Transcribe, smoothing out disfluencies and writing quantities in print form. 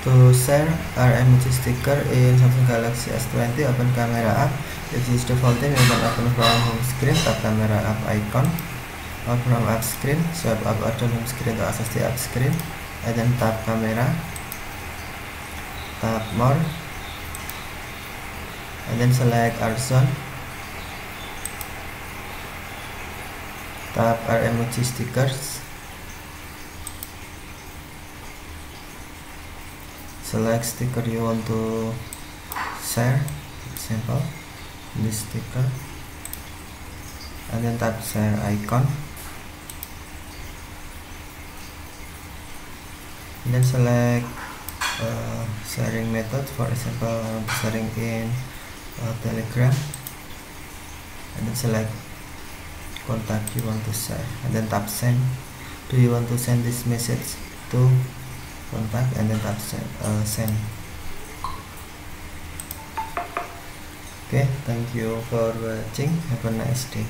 To share our emoji sticker in Samsung Galaxy S20, open camera app. If this is defaulted, you can open from home screen, tap camera app icon. Or from app screen, swipe up or down home screen to access the app screen, and then tap camera, tap more, and then select our zone, tap our emoji stickers, select sticker you want to share, example this sticker, and then tap share icon, and then select sharing method, for example sharing in Telegram, and then select contact you want to share, and then tap send. Do you want to send this message to contact, and then tap send. Okay, thank you for watching. Have a nice day.